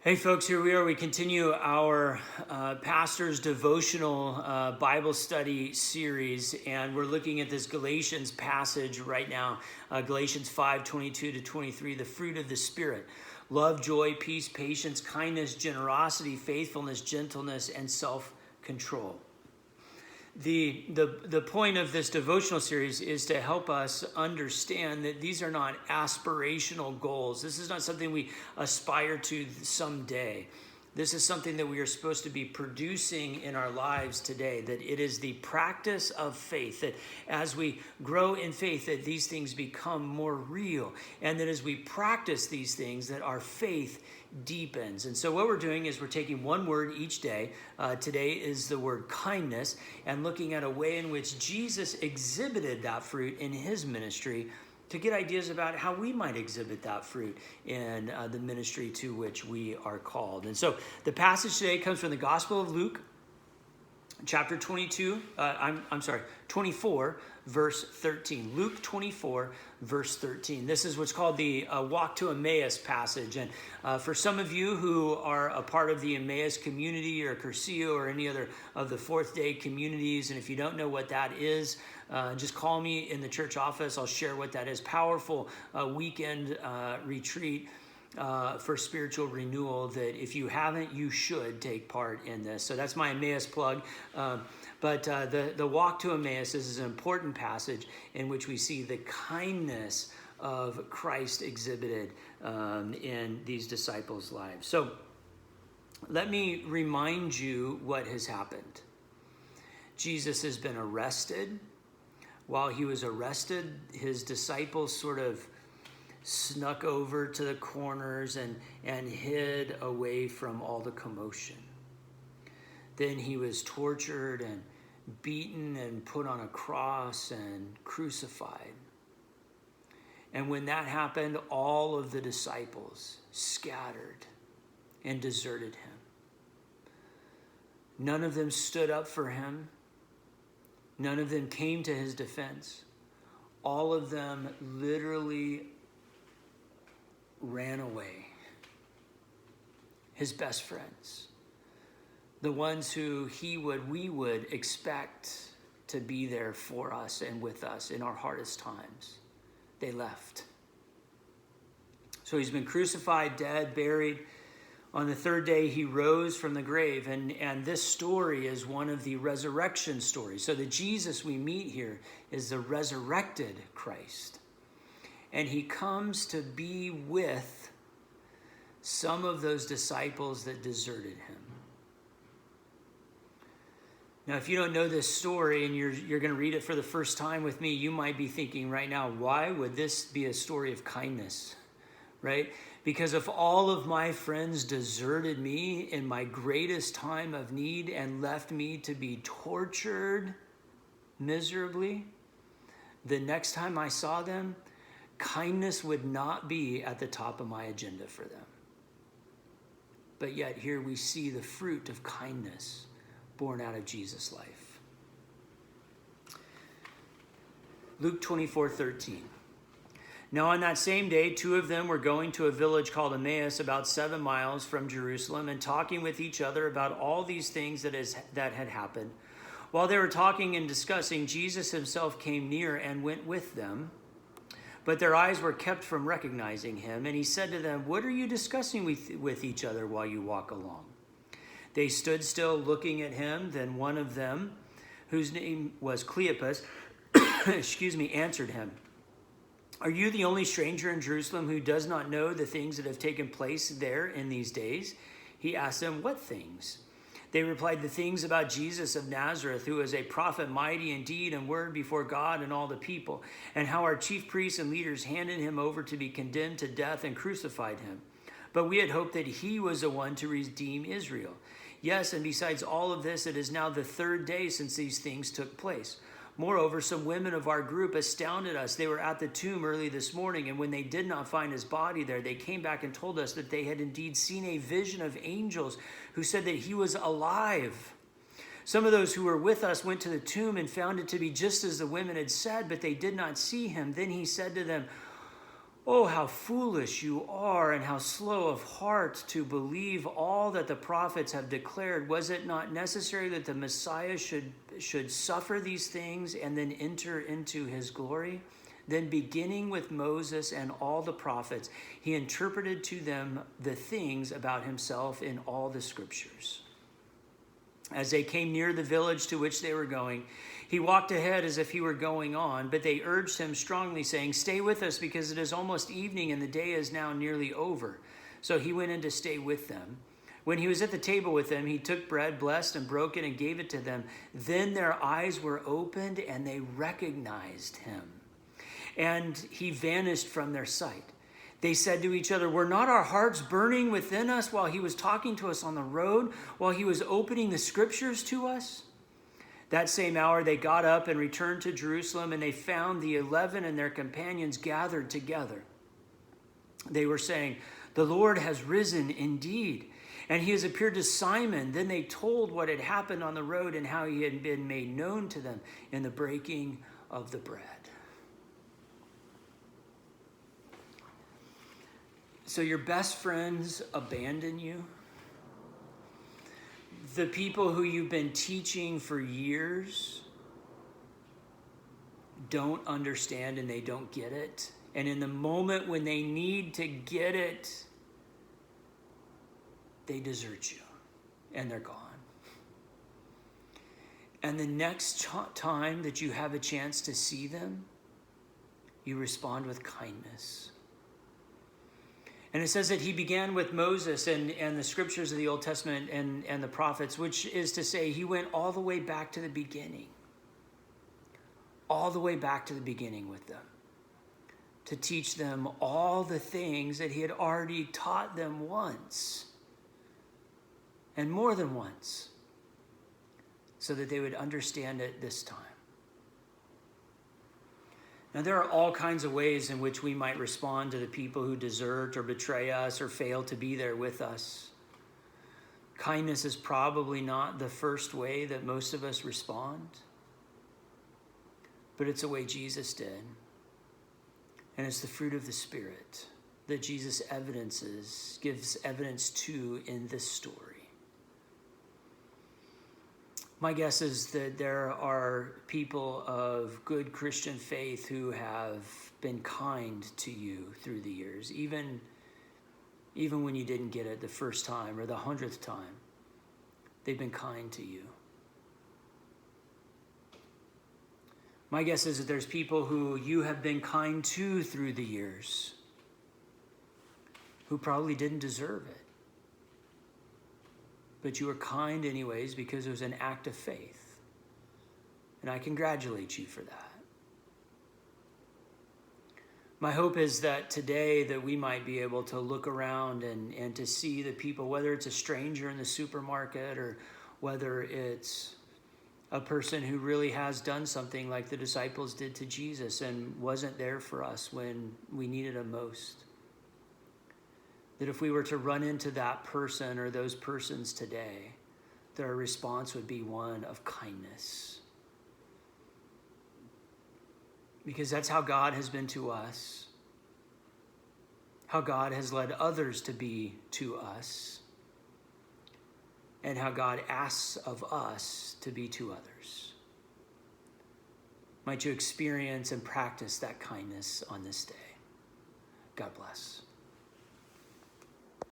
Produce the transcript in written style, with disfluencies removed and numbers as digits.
Hey folks, here we are. We continue our pastor's devotional Bible study series, and we're looking at this Galatians passage right now. Galatians 5:22 to 23, the fruit of the Spirit: love, joy, peace, patience, kindness, generosity, faithfulness, gentleness, and self-control. The point of this devotional series is to help us understand that these are not aspirational goals. This is not something we aspire to someday. This is something that we are supposed to be producing in our lives today, that it is the practice of faith, that as we grow in faith, that these things become more real, and that as we practice these things, that our faith deepens. And so what we're doing is we're taking one word each day. Today is the word kindness, and looking at a way in which Jesus exhibited that fruit in his ministry, to get ideas about how we might exhibit that fruit in the ministry to which we are called. And so the passage today comes from the Gospel of Luke, chapter 24, verse 13. Luke 24, verse 13. This is what's called the Walk to Emmaus passage. And for some of you who are a part of the Emmaus community or Cursillo or any other of the Fourth Day communities, and if you don't know what that is, just call me in the church office. I'll share what that is. Powerful weekend retreat for spiritual renewal that if you haven't, you should take part in this. So that's my Emmaus plug. But the Walk to Emmaus is an important passage in which we see the kindness of Christ exhibited in these disciples' lives. So let me remind you what has happened. Jesus has been arrested. While he was arrested, his disciples sort of snuck over to the corners and hid away from all the commotion. Then he was tortured and beaten and put on a cross and crucified. And when that happened, all of the disciples scattered and deserted him. None of them stood up for him. None of them came to his defense. All of them literally ran away. His best friends, the ones who we would expect to be there for us and with us in our hardest times, they left. So he's been crucified, dead, buried. On the third day, he rose from the grave, and this story is one of the resurrection stories. So the Jesus we meet here is the resurrected Christ. And he comes to be with some of those disciples that deserted him. Now, if you don't know this story and you're going to read it for the first time with me, you might be thinking right now, why would this be a story of kindness, right? Because if all of my friends deserted me in my greatest time of need and left me to be tortured miserably, the next time I saw them, kindness would not be at the top of my agenda for them. But yet here we see the fruit of kindness born out of Jesus' life. Luke 24:13. Now on that same day, two of them were going to a village called Emmaus, about 7 miles from Jerusalem, and talking with each other about all these things that had happened. While they were talking and discussing, Jesus himself came near and went with them. But their eyes were kept from recognizing him, and he said to them, "What are you discussing with each other while you walk along?" They stood still looking at him. Then one of them, whose name was Cleopas, answered him, "Are you the only stranger in Jerusalem who does not know the things that have taken place there in these days?" He asked them, "What things?" They replied, "The things about Jesus of Nazareth, who is a prophet, mighty in deed and word before God and all the people, and how our chief priests and leaders handed him over to be condemned to death and crucified him. But we had hoped that he was the one to redeem Israel. Yes, and besides all of this, it is now the third day since these things took place. Moreover, some women of our group astounded us. They were at the tomb early this morning, and when they did not find his body there, they came back and told us that they had indeed seen a vision of angels who said that he was alive. Some of those who were with us went to the tomb and found it to be just as the women had said, but they did not see him. Then he said to them, Oh, how foolish you are, and how slow of heart to believe all that the prophets have declared. Was it not necessary that the Messiah should suffer these things and then enter into his glory? Then, beginning with Moses and all the prophets, he interpreted to them the things about himself in all the scriptures. As they came near the village to which they were going, he walked ahead as if he were going on, but they urged him strongly, saying, "Stay with us, because it is almost evening and the day is now nearly over." So he went in to stay with them. When he was at the table with them, he took bread, blessed and broke it, and gave it to them. Then their eyes were opened and they recognized him, and he vanished from their sight. They said to each other, "Were not our hearts burning within us while he was talking to us on the road, while he was opening the scriptures to us?" That same hour they got up and returned to Jerusalem, and they found the 11 and their companions gathered together. They were saying, "The Lord has risen indeed, and he has appeared to Simon." Then they told what had happened on the road and how he had been made known to them in the breaking of the bread. So your best friends abandon you. The people who you've been teaching for years don't understand and they don't get it. And in the moment when they need to get it, they desert you and they're gone. And the next time that you have a chance to see them, you respond with kindness. And it says that he began with Moses and the scriptures of the Old Testament and the prophets, which is to say he went all the way back to the beginning. All the way back to the beginning with them. To teach them all the things that he had already taught them once. And more than once. So that they would understand it this time. Now, there are all kinds of ways in which we might respond to the people who desert or betray us or fail to be there with us. Kindness is probably not the first way that most of us respond, but it's the way Jesus did. And it's the fruit of the Spirit that Jesus gives evidence to in this story. My guess is that there are people of good Christian faith who have been kind to you through the years, even when you didn't get it the first time or the 100th time. They've been kind to you. My guess is that there's people who you have been kind to through the years who probably didn't deserve it. But you were kind anyways because it was an act of faith. And I congratulate you for that. My hope is that today that we might be able to look around and to see the people, whether it's a stranger in the supermarket or whether it's a person who really has done something like the disciples did to Jesus and wasn't there for us when we needed him most. That if we were to run into that person or those persons today, that our response would be one of kindness. Because that's how God has been to us, how God has led others to be to us, and how God asks of us to be to others. Might you experience and practice that kindness on this day. God bless.